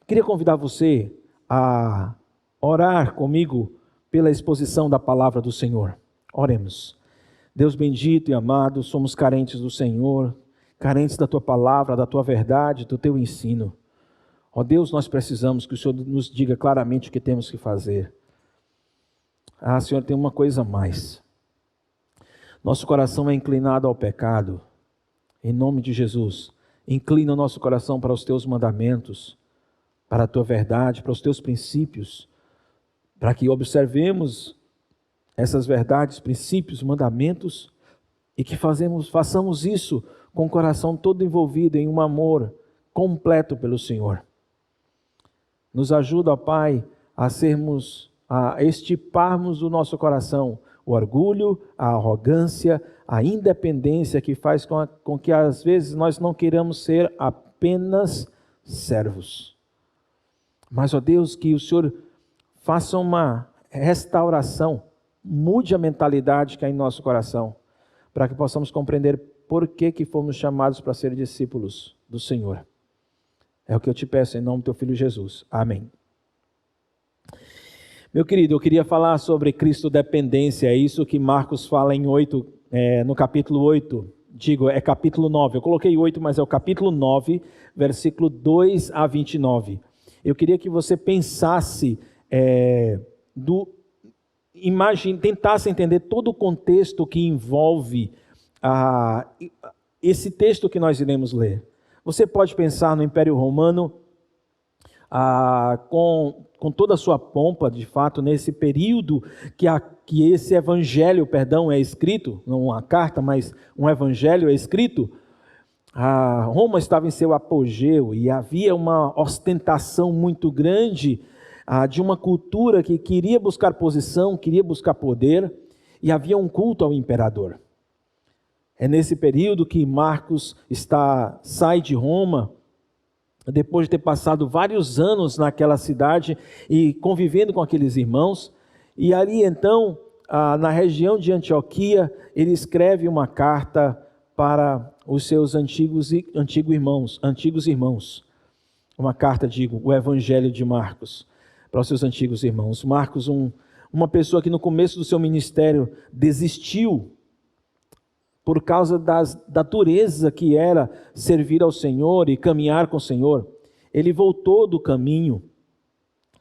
Queria convidar você a orar comigo pela exposição da palavra do Senhor. Oremos. Deus bendito e amado, somos carentes do Senhor, carentes da Tua palavra, da Tua verdade, do Teu ensino. Ó Deus, nós precisamos que o Senhor nos diga claramente o que temos que fazer. Senhor, tem uma coisa a mais. Nosso coração é inclinado ao pecado. Em nome de Jesus, inclina o nosso coração para os Teus mandamentos, para a Tua verdade, para os Teus princípios, para que observemos essas verdades, princípios, mandamentos e que façamos isso com o coração todo envolvido em um amor completo pelo Senhor. Nos ajuda, ó Pai, a extirparmos do nosso coração o orgulho, a arrogância, a independência que faz com que às vezes nós não queiramos ser apenas servos. Mas, ó Deus, que o Senhor faça uma restauração, mude a mentalidade que há em nosso coração, para que possamos compreender por que fomos chamados para ser discípulos do Senhor. É o que eu te peço em nome do Teu Filho Jesus. Amém. Meu querido, eu queria falar sobre Cristo dependência, é isso que Marcos fala no capítulo 8, é capítulo 9, eu coloquei 8, mas é o capítulo 9, versículo 2 a 29. Eu queria que você pensasse, tentasse entender todo o contexto que envolve esse texto que nós iremos ler. Você pode pensar no Império Romano, com toda a sua pompa, de fato, nesse período que esse evangelho, é escrito, não uma carta, mas um evangelho é escrito. Roma estava em seu apogeu e havia uma ostentação muito grande de uma cultura que queria buscar posição, queria buscar poder, e havia um culto ao imperador. É nesse período que Marcos sai de Roma, depois de ter passado vários anos naquela cidade e convivendo com aqueles irmãos, e ali então, na região de Antioquia, ele escreve uma carta para os seus antigos irmãos. Uma carta, o Evangelho de Marcos, para os seus antigos irmãos. Marcos, uma pessoa que no começo do seu ministério desistiu, por causa da dureza que era servir ao Senhor e caminhar com o Senhor. Ele voltou do caminho,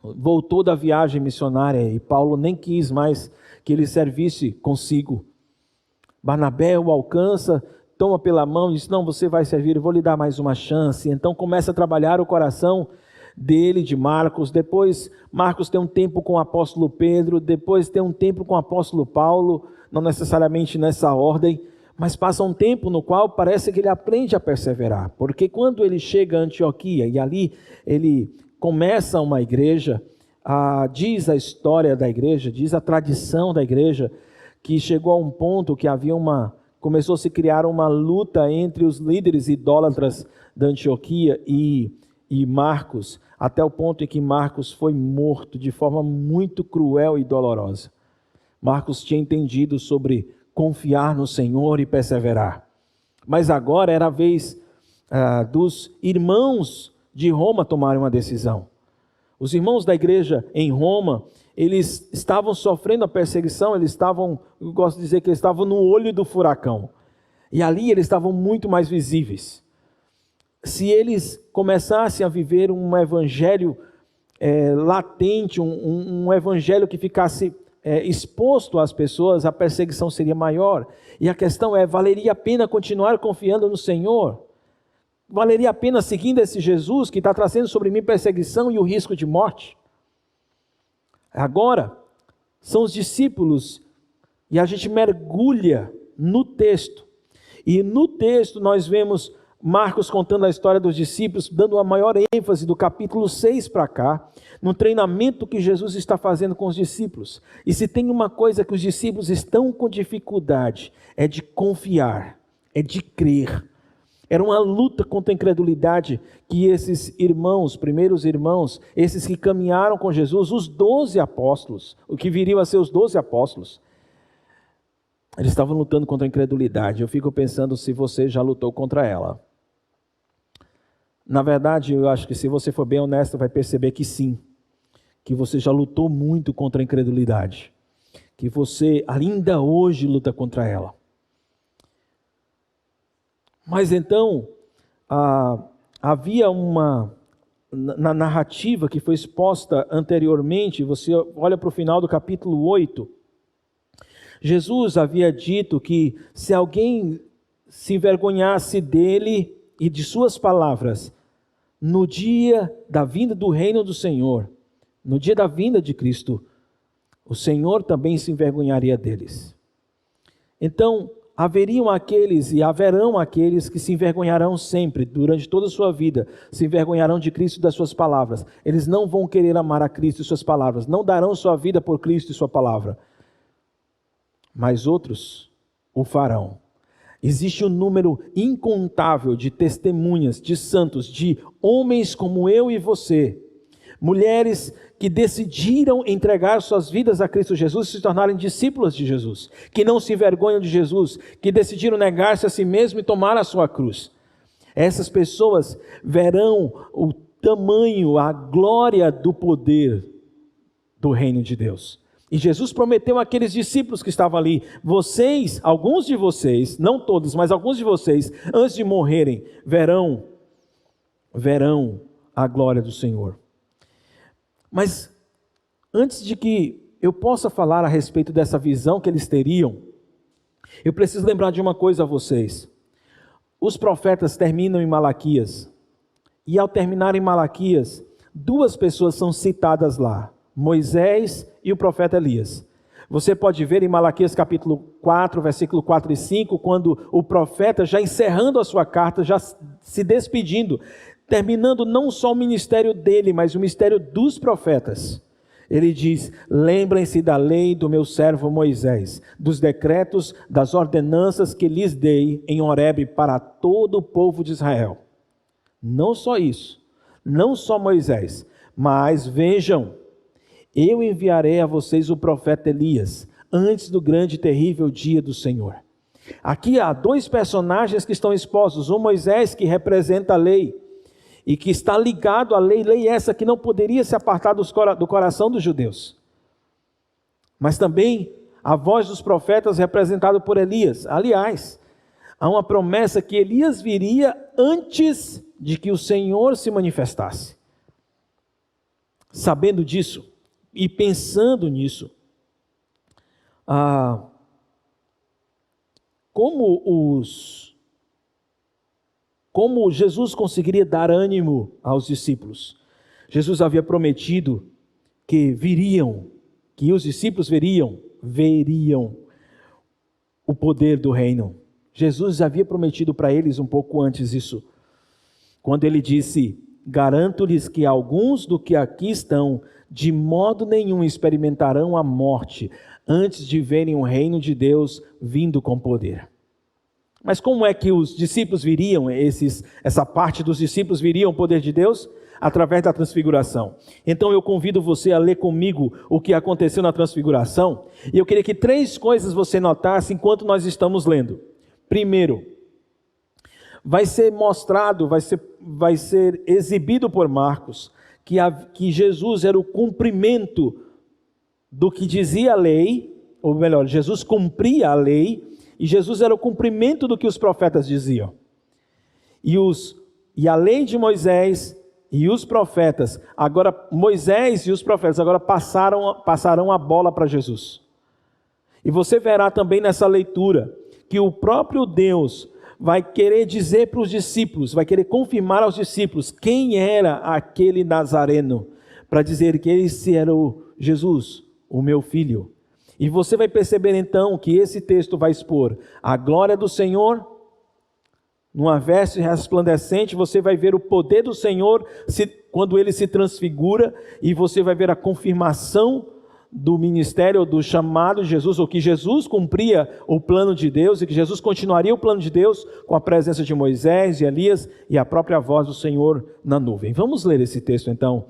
voltou da viagem missionária, e Paulo nem quis mais que ele servisse consigo. Barnabé o alcança, toma pela mão e diz: não, você vai servir, eu vou lhe dar mais uma chance. Então começa a trabalhar o coração dele, de Marcos. Depois Marcos tem um tempo com o apóstolo Pedro, depois tem um tempo com o apóstolo Paulo, não necessariamente nessa ordem, mas passa um tempo no qual parece que ele aprende a perseverar, porque quando ele chega a Antioquia e ali ele começa uma igreja, diz a história da igreja, diz a tradição da igreja, que chegou a um ponto que começou a se criar uma luta entre os líderes idólatras da Antioquia e Marcos, até o ponto em que Marcos foi morto de forma muito cruel e dolorosa. Marcos tinha entendido sobre confiar no Senhor e perseverar. Mas agora era a vez dos irmãos de Roma tomarem uma decisão. Os irmãos da igreja em Roma, eles estavam sofrendo a perseguição, eu gosto de dizer que eles estavam no olho do furacão. E ali eles estavam muito mais visíveis. Se eles começassem a viver um evangelho latente, um evangelho que ficasse exposto às pessoas, a perseguição seria maior. E a questão é: valeria a pena continuar confiando no Senhor? Valeria a pena seguindo esse Jesus que está trazendo sobre mim perseguição e o risco de morte? Agora, são os discípulos, e a gente mergulha no texto. E no texto nós vemos Marcos contando a história dos discípulos, dando a maior ênfase do capítulo 6 para cá, no treinamento que Jesus está fazendo com os discípulos. E se tem uma coisa que os discípulos estão com dificuldade, é de confiar, é de crer. Era uma luta contra a incredulidade que esses irmãos, primeiros irmãos, esses que caminharam com Jesus, os 12 apóstolos, o que viriam a ser os 12 apóstolos, eles estavam lutando contra a incredulidade. Eu fico pensando se você já lutou contra ela. Na verdade, eu acho que se você for bem honesto, vai perceber que sim, que você já lutou muito contra a incredulidade, que você ainda hoje luta contra ela. Mas então, havia na narrativa que foi exposta anteriormente, você olha para o final do capítulo 8, Jesus havia dito que se alguém se envergonhasse dele e de suas palavras, no dia da vinda do reino do Senhor, no dia da vinda de Cristo, o Senhor também se envergonharia deles. Então, haveriam aqueles e haverão aqueles que se envergonharão sempre, durante toda a sua vida, se envergonharão de Cristo e das suas palavras. Eles não vão querer amar a Cristo e suas palavras, não darão sua vida por Cristo e sua palavra. Mas outros o farão. Existe um número incontável de testemunhas, de santos, de homens como eu e você, mulheres que decidiram entregar suas vidas a Cristo Jesus e se tornarem discípulas de Jesus, que não se envergonham de Jesus, que decidiram negar-se a si mesmo e tomar a sua cruz. Essas pessoas verão o tamanho, a glória do poder do reino de Deus. E Jesus prometeu àqueles discípulos que estavam ali, vocês, alguns de vocês, não todos, mas alguns de vocês, antes de morrerem, verão a glória do Senhor. Mas antes de que eu possa falar a respeito dessa visão que eles teriam, eu preciso lembrar de uma coisa a vocês. Os profetas terminam em Malaquias, e ao terminar em Malaquias, duas pessoas são citadas lá, Moisés e o profeta Elias. Você pode ver em Malaquias capítulo 4, versículo 4 e 5, quando o profeta, já encerrando a sua carta, já se despedindo, terminando não só o ministério dele, mas o ministério dos profetas. Ele diz: lembrem-se da lei do meu servo Moisés, dos decretos, das ordenanças que lhes dei em Horebe para todo o povo de Israel. Não só isso, não só Moisés, mas vejam, eu enviarei a vocês o profeta Elias, antes do grande e terrível dia do Senhor. Aqui há dois personagens que estão expostos, o Moisés, que representa a lei, e que está ligado à lei essa que não poderia se apartar do coração dos judeus. Mas também a voz dos profetas representada por Elias. Aliás, há uma promessa que Elias viria antes de que o Senhor se manifestasse. Sabendo disso e pensando nisso, como Jesus conseguiria dar ânimo aos discípulos? Jesus havia prometido que os discípulos veriam o poder do reino. Jesus havia prometido para eles um pouco antes isso, quando ele disse: garanto-lhes que alguns do que aqui estão, de modo nenhum experimentarão a morte, antes de verem o reino de Deus vindo com poder. Mas como é que os discípulos viriam, essa parte dos discípulos viriam o poder de Deus? Através da transfiguração. Então eu convido você a ler comigo o que aconteceu na transfiguração, e eu queria que 3 coisas você notasse enquanto nós estamos lendo. Primeiro, vai ser mostrado, vai ser exibido por Marcos, que Jesus era o cumprimento do que dizia a lei, ou melhor, Jesus cumpria a lei, e Jesus era o cumprimento do que os profetas diziam. E a lei de Moisés e os profetas, agora Moisés e os profetas agora passarão a bola para Jesus. E você verá também nessa leitura que o próprio Deus vai querer dizer para os discípulos, vai querer confirmar aos discípulos quem era aquele Nazareno, para dizer que esse era o Jesus, o meu filho. E você vai perceber então que esse texto vai expor a glória do Senhor, numa veste resplandecente. Você vai ver o poder do Senhor quando ele se transfigura, e você vai ver a confirmação do ministério, do chamado de Jesus, ou que Jesus cumpria o plano de Deus, e que Jesus continuaria o plano de Deus com a presença de Moisés, de Elias e a própria voz do Senhor na nuvem. Vamos ler esse texto então.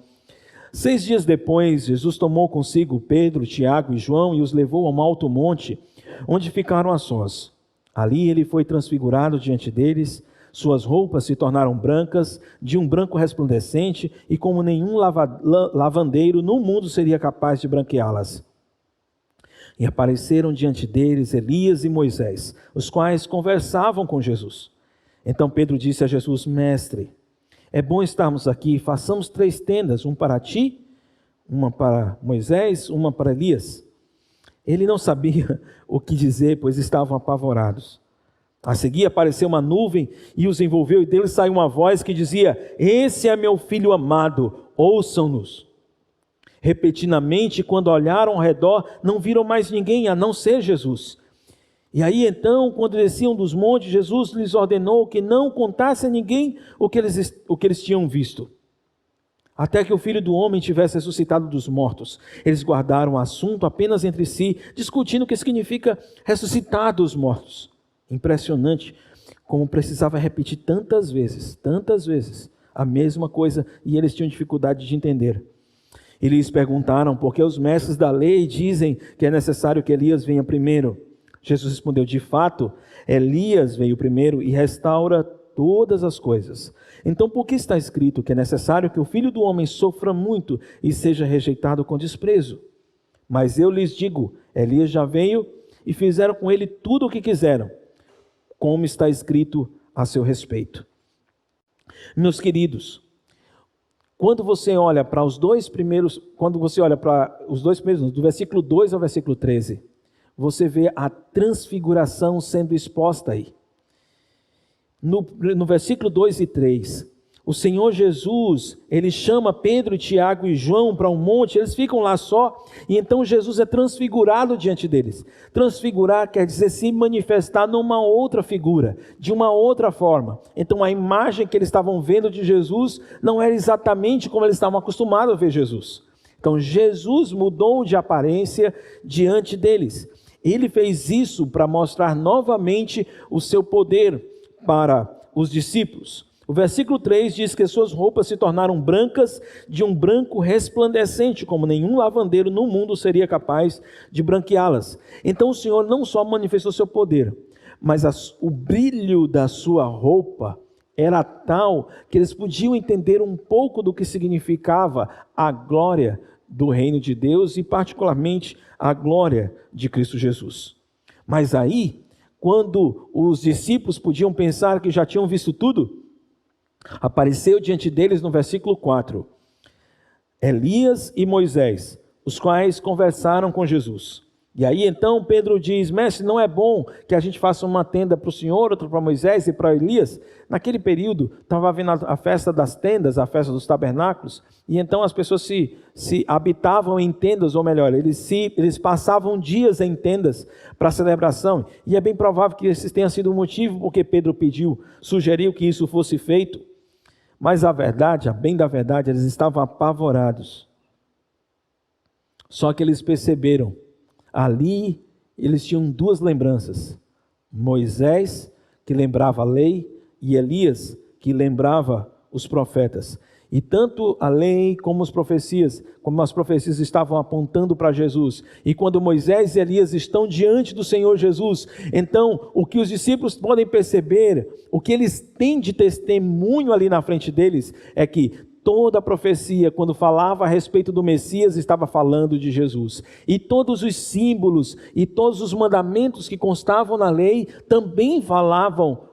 6 dias depois, Jesus tomou consigo Pedro, Tiago e João e os levou a um alto monte, onde ficaram a sós. Ali ele foi transfigurado diante deles. Suas roupas se tornaram brancas, de um branco resplandecente, e como nenhum lavandeiro no mundo seria capaz de branqueá-las. E apareceram diante deles Elias e Moisés, os quais conversavam com Jesus. Então Pedro disse a Jesus: Mestre, é bom estarmos aqui, façamos 3 tendas, uma para ti, uma para Moisés, uma para Elias. Ele não sabia o que dizer, pois estavam apavorados. A seguir apareceu uma nuvem e os envolveu, e dele saiu uma voz que dizia: Esse é meu filho amado, ouçam-nos. Repentinamente, quando olharam ao redor, não viram mais ninguém a não ser Jesus. E aí então, quando desciam dos montes, Jesus lhes ordenou que não contassem a ninguém o que eles tinham visto, até que o Filho do Homem tivesse ressuscitado dos mortos. Eles guardaram o assunto apenas entre si, discutindo o que significa ressuscitar dos mortos. Impressionante como precisava repetir tantas vezes, a mesma coisa, e eles tinham dificuldade de entender. E lhes perguntaram: por que os mestres da lei dizem que é necessário que Elias venha primeiro? Jesus respondeu: de fato, Elias veio primeiro e restaura todas as coisas. Então por que está escrito que é necessário que o Filho do Homem sofra muito e seja rejeitado com desprezo? Mas eu lhes digo, Elias já veio e fizeram com ele tudo o que quiseram, como está escrito a seu respeito. Meus queridos, quando você olha para os dois primeiros, do versículo 2 ao versículo 13, você vê a transfiguração sendo exposta aí. No versículo 2 e 3, o Senhor Jesus, ele chama Pedro, Tiago e João para um monte, eles ficam lá só, e então Jesus é transfigurado diante deles. Transfigurar quer dizer se manifestar numa outra figura, de uma outra forma. Então a imagem que eles estavam vendo de Jesus não era exatamente como eles estavam acostumados a ver Jesus. Então Jesus mudou de aparência diante deles. Ele fez isso para mostrar novamente o seu poder para os discípulos. O versículo 3 diz que suas roupas se tornaram brancas, de um branco resplandecente, como nenhum lavandeiro no mundo seria capaz de branqueá-las. Então o Senhor não só manifestou seu poder, mas o brilho da sua roupa era tal que eles podiam entender um pouco do que significava a glória do reino de Deus e particularmente a glória de Cristo Jesus. Mas aí, quando os discípulos podiam pensar que já tinham visto tudo, apareceu diante deles no versículo 4, Elias e Moisés, os quais conversaram com Jesus. E aí então Pedro diz: Mestre, não é bom que a gente faça uma tenda para o Senhor, outra para Moisés e para Elias? Naquele período estava havendo a festa das tendas, a festa dos tabernáculos, e então as pessoas se habitavam em tendas, ou melhor, eles passavam dias em tendas para a celebração, e é bem provável que esse tenha sido o motivo porque Pedro sugeriu que isso fosse feito. Mas a bem da verdade, eles estavam apavorados. Só que eles perceberam, ali eles tinham 2 lembranças: Moisés, que lembrava a lei, e Elias, que lembrava os profetas. E tanto a lei como as profecias estavam apontando para Jesus. E quando Moisés e Elias estão diante do Senhor Jesus, então o que os discípulos podem perceber, o que eles têm de testemunho ali na frente deles, é que toda a profecia, quando falava a respeito do Messias, estava falando de Jesus. E todos os símbolos e todos os mandamentos que constavam na lei também falavam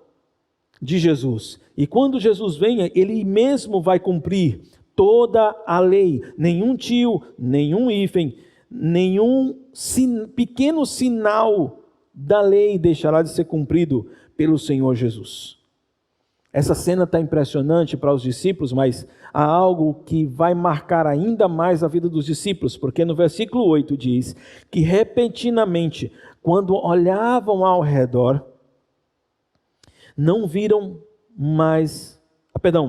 de Jesus. E quando Jesus venha, ele mesmo vai cumprir toda a lei. Nenhum tio, nenhum hífen, nenhum pequeno sinal da lei deixará de ser cumprido pelo Senhor Jesus. Essa cena está impressionante para os discípulos, mas há algo que vai marcar ainda mais a vida dos discípulos, porque no versículo 8 diz que repentinamente, quando olhavam ao redor, não viram mais...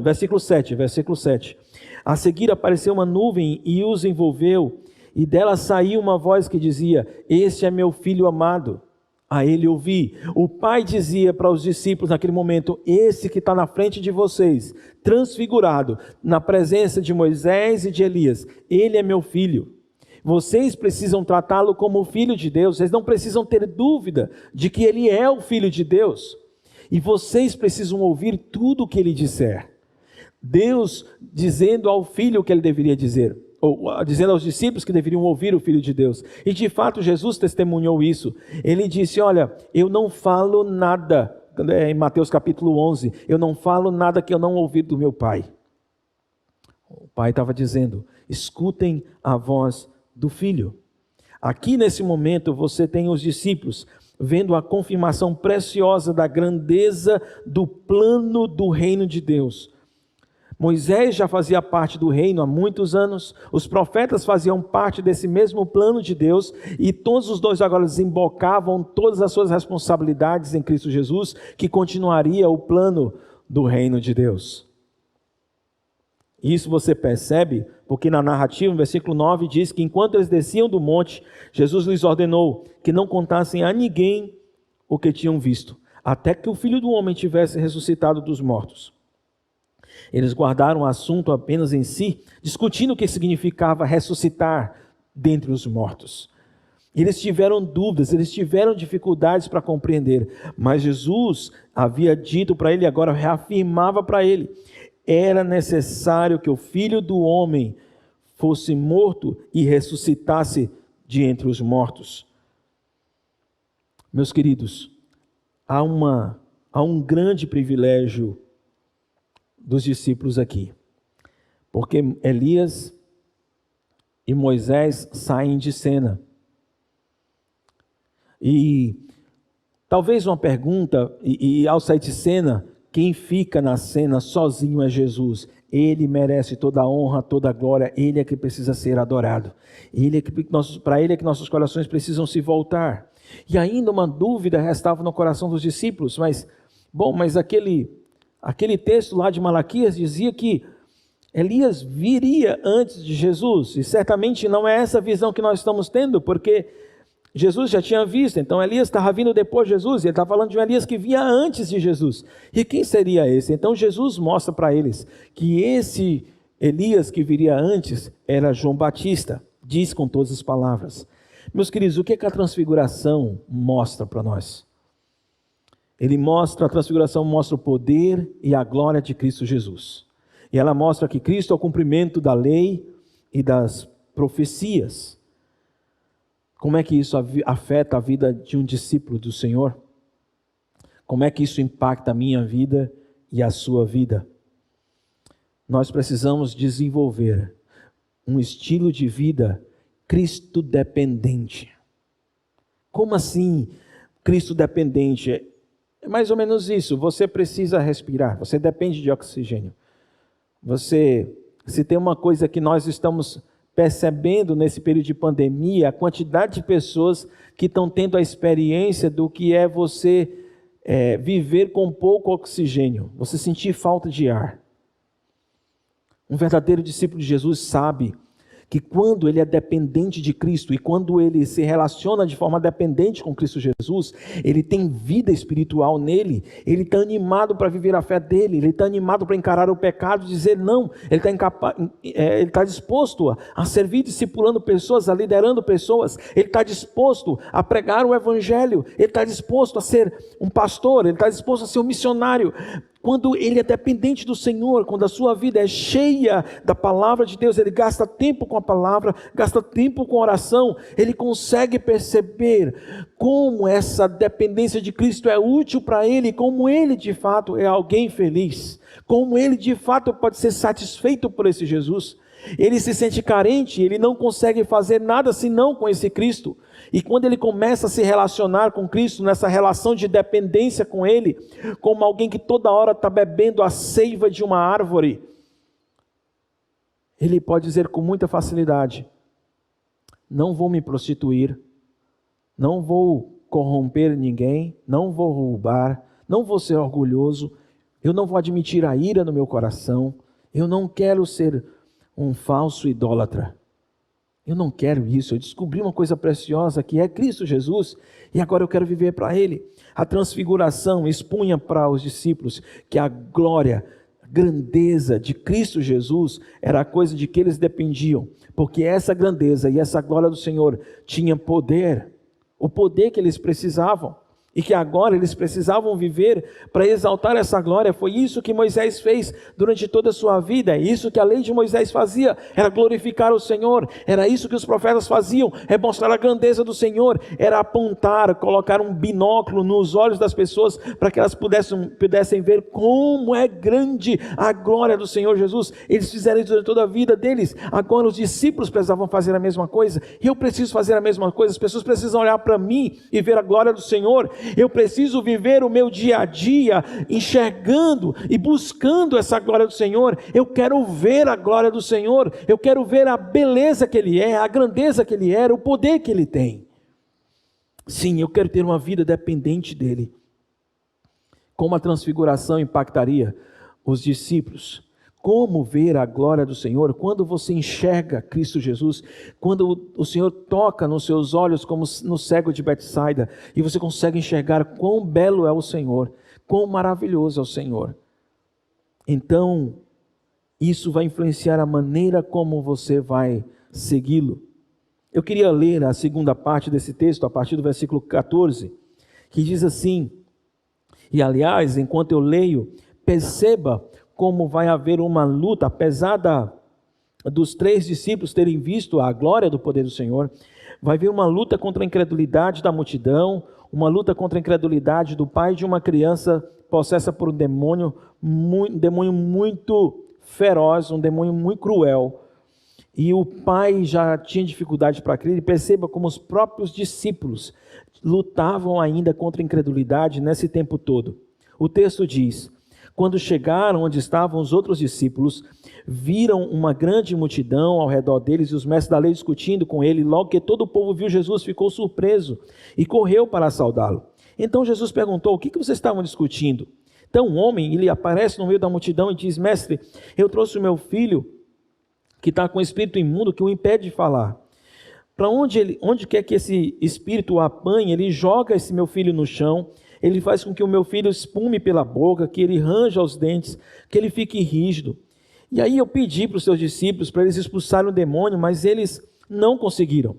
versículo 7. A seguir apareceu uma nuvem e os envolveu, e dela saiu uma voz que dizia: Este é meu filho amado, a ele ouvi. O pai dizia para os discípulos naquele momento: esse que está na frente de vocês, transfigurado, na presença de Moisés e de Elias, ele é meu filho. Vocês precisam tratá-lo como o filho de Deus, vocês não precisam ter dúvida de que ele é o filho de Deus. e vocês precisam ouvir tudo o que ele disser. Deus dizendo ao filho o que ele deveria dizer, ou dizendo aos discípulos que deveriam ouvir o Filho de Deus. E de fato Jesus testemunhou isso. Ele disse: olha, eu não falo nada, em Mateus capítulo 11, eu não falo nada que eu não ouvir do meu Pai. O Pai estava dizendo: escutem a voz do Filho. Aqui nesse momento você tem os discípulos vendo a confirmação preciosa da grandeza do plano do reino de Deus. Moisés já fazia parte do reino há muitos anos, os profetas faziam parte desse mesmo plano de Deus, e todos os dois agora desembocavam todas as suas responsabilidades em Cristo Jesus, que continuaria o plano do reino de Deus. Isso você percebe, porque na narrativa, no versículo 9, diz que enquanto eles desciam do monte, Jesus lhes ordenou que não contassem a ninguém o que tinham visto, até que o Filho do Homem tivesse ressuscitado dos mortos. Eles guardaram o assunto apenas em si, discutindo o que significava ressuscitar dentre os mortos. Eles tiveram dúvidas, eles tiveram dificuldades para compreender, mas Jesus havia dito para ele, agora reafirmava para ele, era necessário que o Filho do Homem fosse morto e ressuscitasse de entre os mortos. Meus queridos, há um grande privilégio dos discípulos aqui, porque Elias e Moisés saem de cena. E talvez uma pergunta, e ao sair de cena, quem fica na cena sozinho é Jesus. Ele merece toda a honra, toda a glória, ele é que precisa ser adorado. Para ele é que nossos corações precisam se voltar. E ainda uma dúvida restava no coração dos discípulos, mas aquele texto lá de Malaquias dizia que Elias viria antes de Jesus, e certamente não é essa visão que nós estamos tendo, porque Jesus já tinha visto, então Elias estava vindo depois de Jesus, e ele está falando de um Elias que vinha antes de Jesus. E quem seria esse? Então Jesus mostra para eles que esse Elias que viria antes era João Batista, diz com todas as palavras. Meus queridos, o que a transfiguração mostra para nós? A transfiguração mostra o poder e a glória de Cristo Jesus. E ela mostra que Cristo é o cumprimento da lei e das profecias. Como é que isso afeta a vida de um discípulo do Senhor? Como é que isso impacta a minha vida e a sua vida? Nós precisamos desenvolver um estilo de vida Cristo dependente. Como assim Cristo dependente? É mais ou menos isso. Você precisa respirar, você depende de oxigênio. Se tem uma coisa que nós estamos percebendo nesse período de pandemia, a quantidade de pessoas que estão tendo a experiência do que é você viver com pouco oxigênio, você sentir falta de ar. Um verdadeiro discípulo de Jesus sabe que quando ele é dependente de Cristo e quando ele se relaciona de forma dependente com Cristo Jesus, ele tem vida espiritual nele, ele está animado para viver a fé dele, ele está animado para encarar o pecado e dizer não, ele está disposto a servir discipulando pessoas, a liderando pessoas, ele está disposto a pregar o evangelho, ele está disposto a ser um pastor, ele está disposto a ser um missionário. Quando ele é dependente do Senhor, quando a sua vida é cheia da palavra de Deus, ele gasta tempo com a palavra, gasta tempo com a oração, ele consegue perceber como essa dependência de Cristo é útil para ele, como ele de fato é alguém feliz, como ele de fato pode ser satisfeito por esse Jesus. Ele se sente carente, ele não consegue fazer nada senão com esse Cristo. E quando ele começa a se relacionar com Cristo, nessa relação de dependência com Ele, como alguém que toda hora está bebendo a seiva de uma árvore, ele pode dizer com muita facilidade: não vou me prostituir, não vou corromper ninguém, não vou roubar, não vou ser orgulhoso, eu não vou admitir a ira no meu coração, eu não quero ser um falso idólatra. Eu não quero isso, eu descobri uma coisa preciosa que é Cristo Jesus e agora eu quero viver para Ele. A transfiguração expunha para os discípulos que a glória, a grandeza de Cristo Jesus era a coisa de que eles dependiam, porque essa grandeza e essa glória do Senhor tinha poder, o poder que eles precisavam. e que agora eles precisavam viver para exaltar essa glória. Foi isso que Moisés fez durante toda a sua vida, é isso que a lei de Moisés fazia, era glorificar o Senhor, era isso que os profetas faziam, é mostrar a grandeza do Senhor, era apontar, colocar um binóculo nos olhos das pessoas, para que elas pudessem ver como é grande a glória do Senhor Jesus. Eles fizeram isso durante toda a vida deles, agora os discípulos precisavam fazer a mesma coisa, e eu preciso fazer a mesma coisa. As pessoas precisam olhar para mim e ver a glória do Senhor. Eu preciso viver o meu dia a dia enxergando e buscando essa glória do Senhor. Eu quero ver a glória do Senhor, eu quero ver a beleza que Ele é, a grandeza que Ele era, o poder que Ele tem. Sim, eu quero ter uma vida dependente dEle. Como a transfiguração impactaria os discípulos? Como ver a glória do Senhor? Quando você enxerga Cristo Jesus, quando o Senhor toca nos seus olhos como no cego de Betsaida, e você consegue enxergar quão belo é o Senhor, quão maravilhoso é o Senhor, então isso vai influenciar a maneira como você vai segui-lo. Eu queria ler a segunda parte desse texto, a partir do versículo 14, que diz assim, e aliás, enquanto eu leio, perceba como vai haver uma luta, apesar dos 3 discípulos terem visto a glória do poder do Senhor, vai haver uma luta contra a incredulidade da multidão, uma luta contra a incredulidade do pai de uma criança possessa por um demônio muito feroz, um demônio muito cruel, e o pai já tinha dificuldade para crer. E perceba como os próprios discípulos lutavam ainda contra a incredulidade nesse tempo todo. O texto diz: quando chegaram onde estavam os outros discípulos, viram uma grande multidão ao redor deles e os mestres da lei discutindo com ele. Logo que todo o povo viu Jesus, ficou surpreso e correu para saudá-lo. Então Jesus perguntou: o que vocês estavam discutindo? Então um homem, ele aparece no meio da multidão e diz: mestre, eu trouxe o meu filho que está com o espírito imundo que o impede de falar. Para onde quer que esse espírito o apanhe, ele joga esse meu filho no chão. Ele faz com que o meu filho espume pela boca, que ele ranja os dentes, que ele fique rígido. E aí eu pedi para os seus discípulos para eles expulsarem o demônio, mas eles não conseguiram.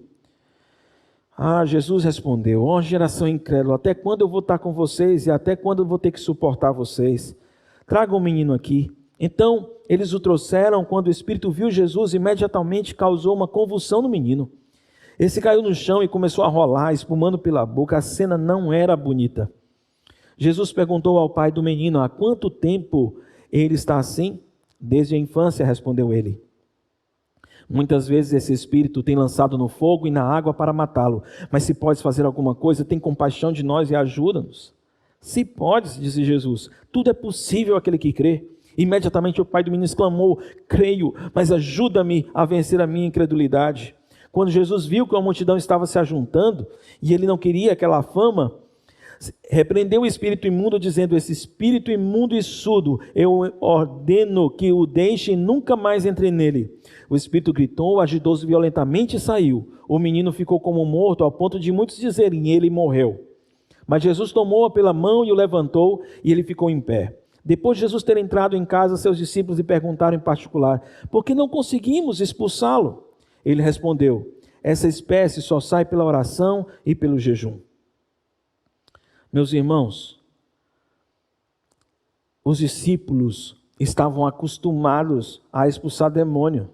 Jesus respondeu: ó geração incrédula, até quando eu vou estar com vocês e até quando eu vou ter que suportar vocês? Tragam o menino aqui. Então eles o trouxeram. Quando o espírito viu Jesus, imediatamente causou uma convulsão no menino. Esse caiu no chão e começou a rolar, espumando pela boca. A cena não era bonita. Jesus perguntou ao pai do menino: há quanto tempo ele está assim? Desde a infância, respondeu ele. Muitas vezes esse espírito tem lançado no fogo e na água para matá-lo. Mas se podes fazer alguma coisa, tem compaixão de nós e ajuda-nos. Se podes, disse Jesus, tudo é possível àquele que crê. Imediatamente o pai do menino exclamou: creio, mas ajuda-me a vencer a minha incredulidade. Quando Jesus viu que a multidão estava se ajuntando e ele não queria aquela fama, repreendeu o espírito imundo, dizendo: esse espírito imundo e surdo, eu ordeno que o deixe e nunca mais entre nele. O espírito gritou, agitou-se violentamente e saiu. O menino ficou como morto, ao ponto de muitos dizerem: ele morreu. Mas Jesus tomou-o pela mão e o levantou, e ele ficou em pé. Depois de Jesus ter entrado em casa, seus discípulos lhe perguntaram em particular: por que não conseguimos expulsá-lo? Ele respondeu: essa espécie só sai pela oração e pelo jejum. Meus irmãos, os discípulos estavam acostumados a expulsar demônio.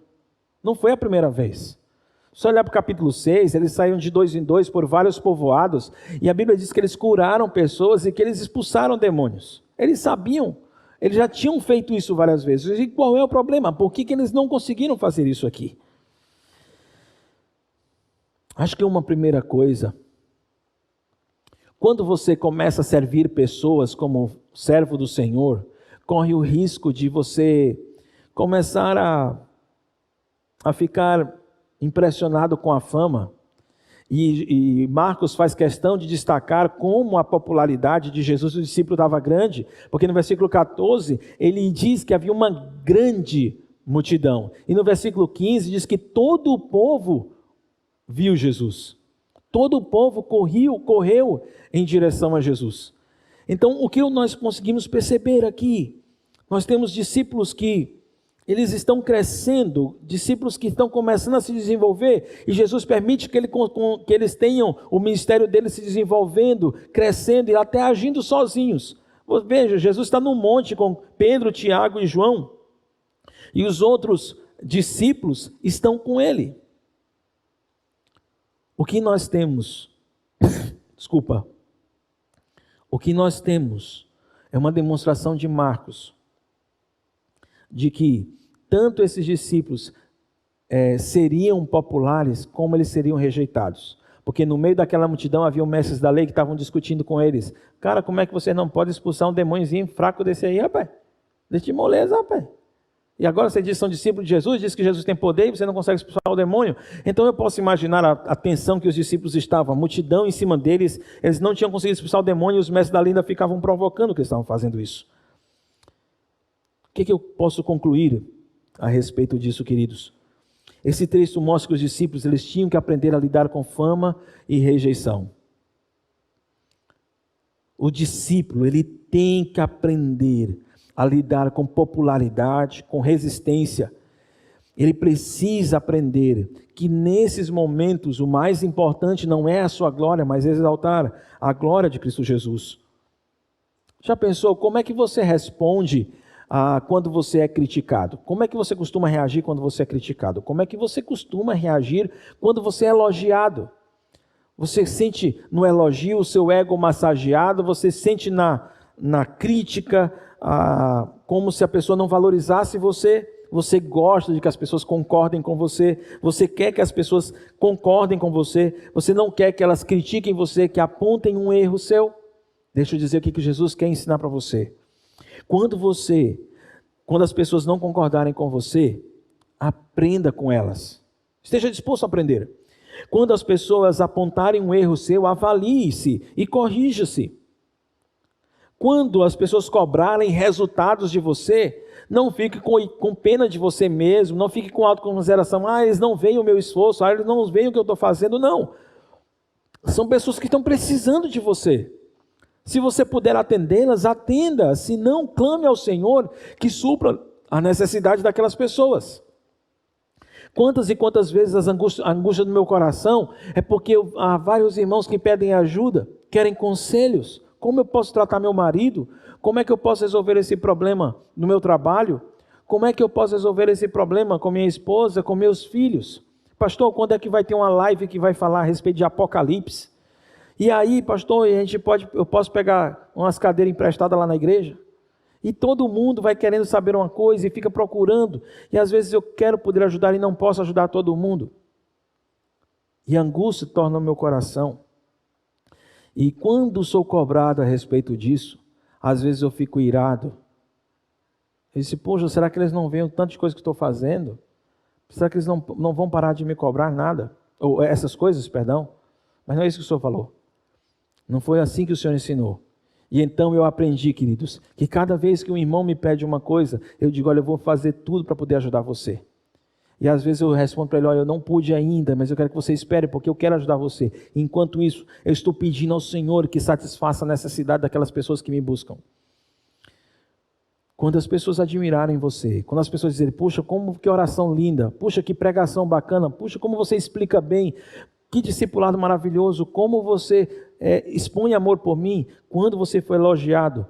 Não foi a primeira vez. Se olhar para o capítulo 6, eles saíram de 2 em 2 por vários povoados, e a Bíblia diz que eles curaram pessoas e que eles expulsaram demônios. Eles sabiam, eles já tinham feito isso várias vezes. E qual é o problema? Por que eles não conseguiram fazer isso aqui? Acho que uma primeira coisa, quando você começa a servir pessoas como servo do Senhor, corre o risco de você começar a ficar impressionado com a fama. E Marcos faz questão de destacar como a popularidade de Jesus, o discípulo, estava grande, porque no versículo 14 ele diz que havia uma grande multidão, e no versículo 15 diz que todo o povo viu Jesus. Todo o povo correu em direção a Jesus. Então, o que nós conseguimos perceber aqui? Nós temos discípulos que eles estão crescendo, discípulos que estão começando a se desenvolver, e Jesus permite que eles tenham o ministério deles se desenvolvendo, crescendo e até agindo sozinhos. Veja, Jesus está no monte com Pedro, Tiago e João, e os outros discípulos estão com ele. O que nós temos, o que nós temos é uma demonstração de Marcos, de que tanto esses discípulos seriam populares, como eles seriam rejeitados. Porque no meio daquela multidão havia mestres da lei que estavam discutindo com eles. Cara, como é que você não pode expulsar um demôniozinho fraco desse aí, rapaz? Desse moleza, rapaz. E agora você diz que são discípulos de Jesus, diz que Jesus tem poder e você não consegue expulsar o demônio. Então eu posso imaginar a tensão que os discípulos estavam, a multidão em cima deles, eles não tinham conseguido expulsar o demônio e os mestres da lei ainda ficavam provocando que eles estavam fazendo isso. O que eu posso concluir a respeito disso, queridos? Esse texto mostra que os discípulos eles tinham que aprender a lidar com fama e rejeição. O discípulo ele tem que aprender a lidar com popularidade, com resistência. Ele precisa aprender que nesses momentos o mais importante não é a sua glória, mas exaltar a glória de Cristo Jesus. Já pensou como é que você responde quando você é criticado? Como é que você costuma reagir quando você é criticado? Como é que você costuma reagir quando você é elogiado? Você sente no elogio o seu ego massageado? Você sente na crítica como se a pessoa não valorizasse você? Você gosta de que as pessoas concordem com você? Você quer que as pessoas concordem com você? Você não quer que elas critiquem você, que apontem um erro seu? Deixa eu dizer o que Jesus quer ensinar para você. Quando as pessoas não concordarem com você, aprenda com elas. Esteja disposto a aprender. Quando as pessoas apontarem um erro seu, avalie-se e corrija-se. Quando as pessoas cobrarem resultados de você, não fique com pena de você mesmo, não fique com autocomiseração. Eles não veem o meu esforço, eles não veem o que eu estou fazendo. Não. São pessoas que estão precisando de você. Se você puder atendê-las, atenda. Se não, clame ao Senhor que supra a necessidade daquelas pessoas. Quantas e quantas vezes a angústia do meu coração é porque há vários irmãos que pedem ajuda, querem conselhos. Como eu posso tratar meu marido? Como é que eu posso resolver esse problema no meu trabalho? Como é que eu posso resolver esse problema com minha esposa, com meus filhos? Pastor, quando é que vai ter uma live que vai falar a respeito de Apocalipse? E aí, pastor, eu posso pegar umas cadeiras emprestadas lá na igreja? E todo mundo vai querendo saber uma coisa e fica procurando. E às vezes eu quero poder ajudar e não posso ajudar todo mundo. E a angústia torna o meu coração. E quando sou cobrado a respeito disso, às vezes eu fico irado. Eu disse, poxa, será que eles não veem o tanto de coisa que estou fazendo? Será que eles não vão parar de me cobrar nada? Ou essas coisas, perdão. Mas não é isso que o Senhor falou. Não foi assim que o Senhor ensinou. E então eu aprendi, queridos, que cada vez que um irmão me pede uma coisa, eu digo, olha, eu vou fazer tudo para poder ajudar você. E às vezes eu respondo para ele, olha, eu não pude ainda, mas eu quero que você espere, porque eu quero ajudar você. Enquanto isso, eu estou pedindo ao Senhor que satisfaça a necessidade daquelas pessoas que me buscam. Quando as pessoas admirarem você, quando as pessoas dizerem, puxa, que oração linda, puxa, que pregação bacana, puxa, como você explica bem, que discipulado maravilhoso, como você expõe amor por mim. Quando você foi elogiado,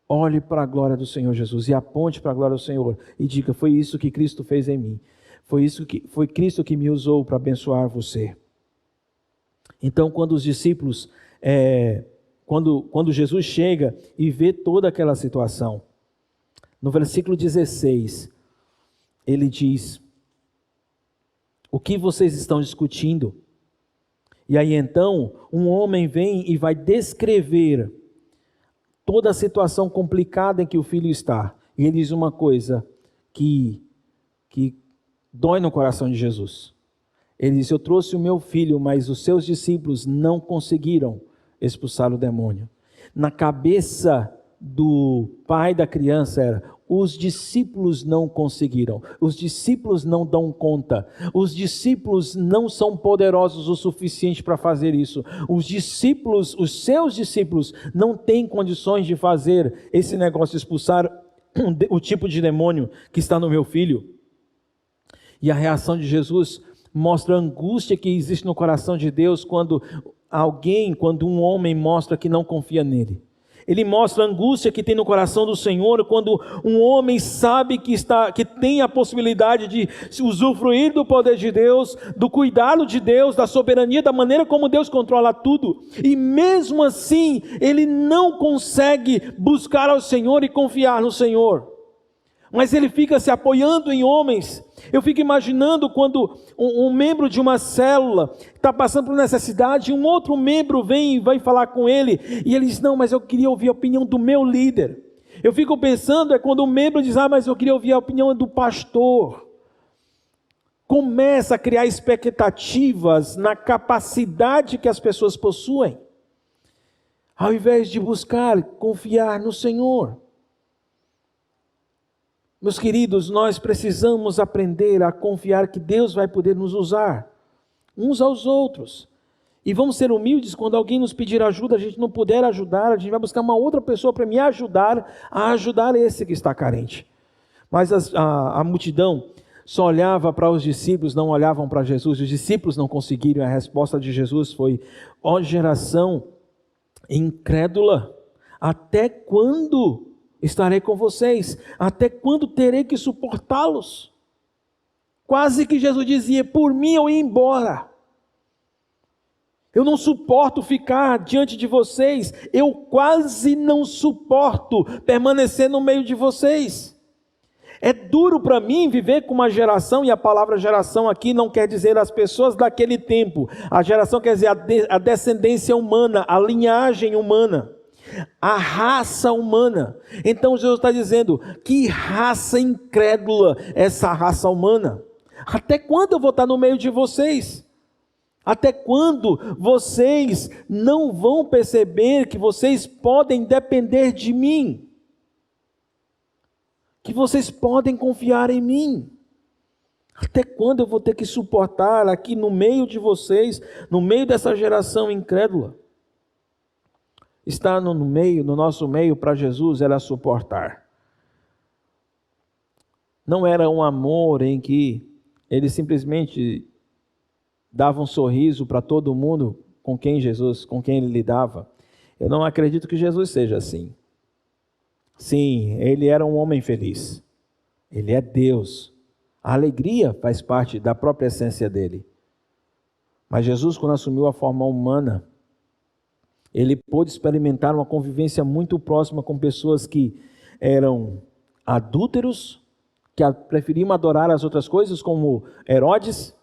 olhe para a glória do Senhor Jesus e aponte para a glória do Senhor e diga, foi isso que Cristo fez em mim. Foi Cristo que me usou para abençoar você. Então, quando os discípulos, quando Jesus chega e vê toda aquela situação, no versículo 16, ele diz, o que vocês estão discutindo? E aí então, um homem vem e vai descrever toda a situação complicada em que o filho está. E ele diz uma coisa que dói no coração de Jesus. Ele diz, eu trouxe o meu filho, mas os seus discípulos não conseguiram expulsar o demônio. Na cabeça do pai da criança era, os discípulos não conseguiram, os discípulos não dão conta, os discípulos não são poderosos o suficiente para fazer isso, os seus discípulos não têm condições de fazer esse negócio de expulsar o tipo de demônio que está no meu filho. E a reação de Jesus mostra a angústia que existe no coração de Deus quando um homem mostra que não confia nele. Ele mostra a angústia que tem no coração do Senhor quando um homem sabe que tem a possibilidade de usufruir do poder de Deus, do cuidado de Deus, da soberania, da maneira como Deus controla tudo. E mesmo assim, ele não consegue buscar ao Senhor e confiar no Senhor. Mas ele fica se apoiando em homens. Eu fico imaginando quando um membro de uma célula está passando por necessidade, e um outro membro vem e vai falar com ele, e ele diz: não, mas eu queria ouvir a opinião do meu líder. Eu fico pensando, quando um membro diz: mas eu queria ouvir a opinião do pastor. Começa a criar expectativas na capacidade que as pessoas possuem, ao invés de buscar confiar no Senhor. Meus queridos, nós precisamos aprender a confiar que Deus vai poder nos usar, uns aos outros. E vamos ser humildes quando alguém nos pedir ajuda, a gente não puder ajudar, a gente vai buscar uma outra pessoa para me ajudar a ajudar esse que está carente. Mas a multidão só olhava para os discípulos, não olhavam para Jesus. Os discípulos não conseguiram, a resposta de Jesus foi: ó geração incrédula, até quando estarei com vocês? Até quando terei que suportá-los? Quase que Jesus dizia: por mim eu ia embora. Eu não suporto ficar diante de vocês. Eu quase não suporto permanecer no meio de vocês. É duro para mim viver com uma geração, e a palavra geração aqui não quer dizer as pessoas daquele tempo. A geração quer dizer a descendência humana, a linhagem humana, a raça humana. Então Jesus está dizendo: que raça incrédula essa raça humana. Até quando eu vou estar no meio de vocês? Até quando vocês não vão perceber que vocês podem depender de mim? Que vocês podem confiar em mim? Até quando eu vou ter que suportar aqui no meio de vocês, no meio dessa geração incrédula? Estar no nosso meio para Jesus era suportar. Não era um amor em que ele simplesmente dava um sorriso para todo mundo com quem ele lidava. Eu não acredito que Jesus seja assim. Sim, ele era um homem feliz. Ele é Deus. A alegria faz parte da própria essência dele. Mas Jesus, quando assumiu a forma humana, ele pôde experimentar uma convivência muito próxima com pessoas que eram adúlteros, que preferiam adorar as outras coisas, como Herodes,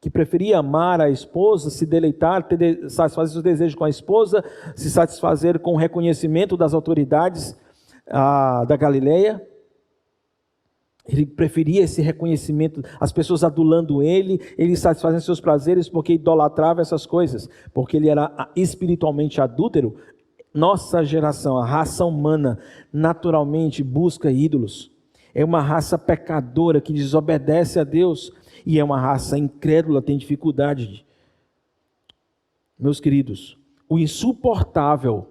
que preferia amar a esposa, se deleitar, satisfazer seus desejos com a esposa, se satisfazer com o reconhecimento das autoridades da Galileia. Ele preferia esse reconhecimento, as pessoas adulando ele satisfazendo seus prazeres porque idolatrava essas coisas, porque ele era espiritualmente adúltero. Nossa geração, a raça humana, naturalmente busca ídolos. É uma raça pecadora que desobedece a Deus, e é uma raça incrédula, tem dificuldade. Meus queridos, o insuportável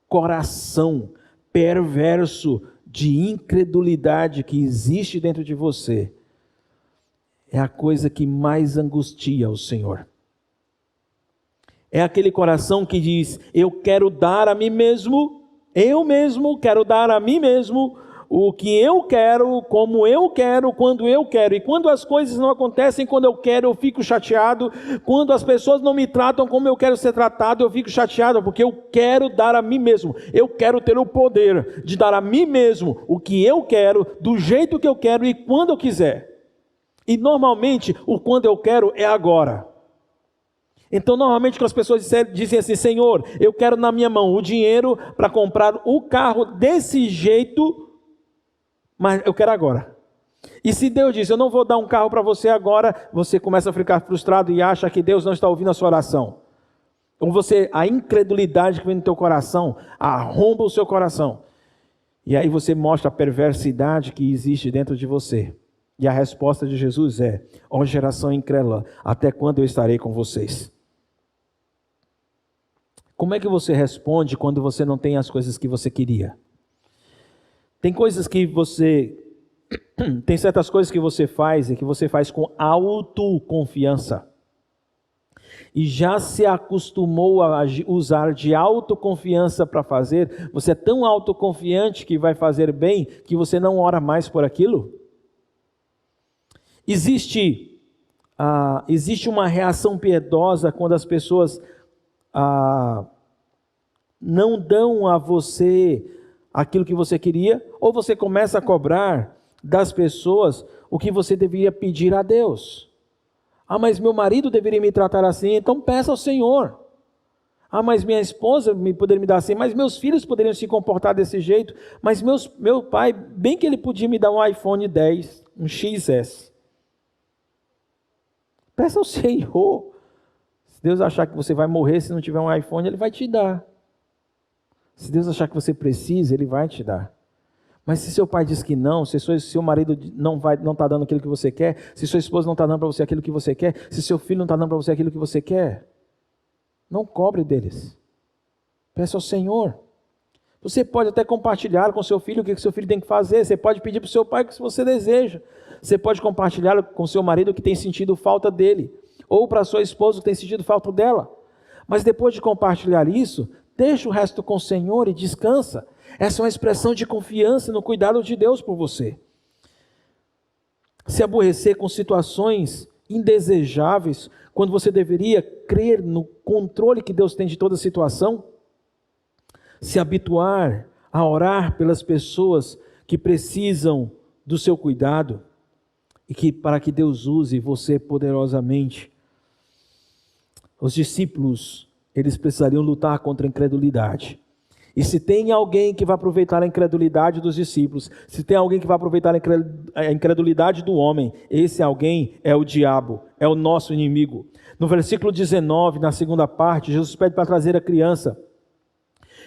coração perverso de incredulidade que existe dentro de você é a coisa que mais angustia o Senhor. É aquele coração que diz: eu quero dar a mim mesmo, eu mesmo quero dar a mim mesmo o que eu quero, como eu quero, quando eu quero. E quando as coisas não acontecem quando eu quero, eu fico chateado. Quando as pessoas não me tratam como eu quero ser tratado, eu fico chateado, porque eu quero dar a mim mesmo. Eu quero ter o poder de dar a mim mesmo o que eu quero, do jeito que eu quero e quando eu quiser. E normalmente o quando eu quero é agora. Então normalmente quando as pessoas dizem assim: Senhor, eu quero na minha mão o dinheiro para comprar o carro desse jeito, mas eu quero agora. E se Deus diz: eu não vou dar um carro para você agora, você começa a ficar frustrado e acha que Deus não está ouvindo a sua oração. Ou a incredulidade que vem no teu coração arromba o seu coração. E aí você mostra a perversidade que existe dentro de você. E a resposta de Jesus é: ó geração incrédula, até quando eu estarei com vocês? Como é que você responde quando você não tem as coisas que você queria? Tem certas coisas que você faz e que você faz com autoconfiança. E já se acostumou a usar de autoconfiança para fazer, você é tão autoconfiante que vai fazer bem, que você não ora mais por aquilo? Existe uma reação piedosa quando as pessoas não dão a você aquilo que você queria, ou você começa a cobrar das pessoas o que você deveria pedir a Deus. Mas meu marido deveria me tratar assim, então peça ao Senhor. Mas minha esposa poderia me dar assim, mas meus filhos poderiam se comportar desse jeito, mas meu pai, bem que ele podia me dar um iPhone 10, um XS. Peça ao Senhor. Se Deus achar que você vai morrer se não tiver um iPhone, Ele vai te dar. Se Deus achar que você precisa, Ele vai te dar. Mas se seu pai diz que não, se seu marido não está dando aquilo que você quer, se sua esposa não está dando para você aquilo que você quer, se seu filho não está dando para você aquilo que você quer, não cobre deles. Peça ao Senhor. Você pode até compartilhar com seu filho o que seu filho tem que fazer. Você pode pedir para o seu pai o que você deseja. Você pode compartilhar com seu marido o que tem sentido falta dele. Ou para sua esposa o que tem sentido falta dela. Mas depois de compartilhar isso, deixa o resto com o Senhor e descansa. Essa é uma expressão de confiança no cuidado de Deus por você. Se aborrecer com situações indesejáveis, quando você deveria crer no controle que Deus tem de toda a situação. Se habituar a orar pelas pessoas que precisam do seu cuidado e para que Deus use você poderosamente. Os discípulos, eles precisariam lutar contra a incredulidade. E se tem alguém que vai aproveitar a incredulidade dos discípulos, se tem alguém que vai aproveitar a incredulidade do homem, esse alguém é o diabo, é o nosso inimigo. No versículo 19, na segunda parte, Jesus pede para trazer a criança.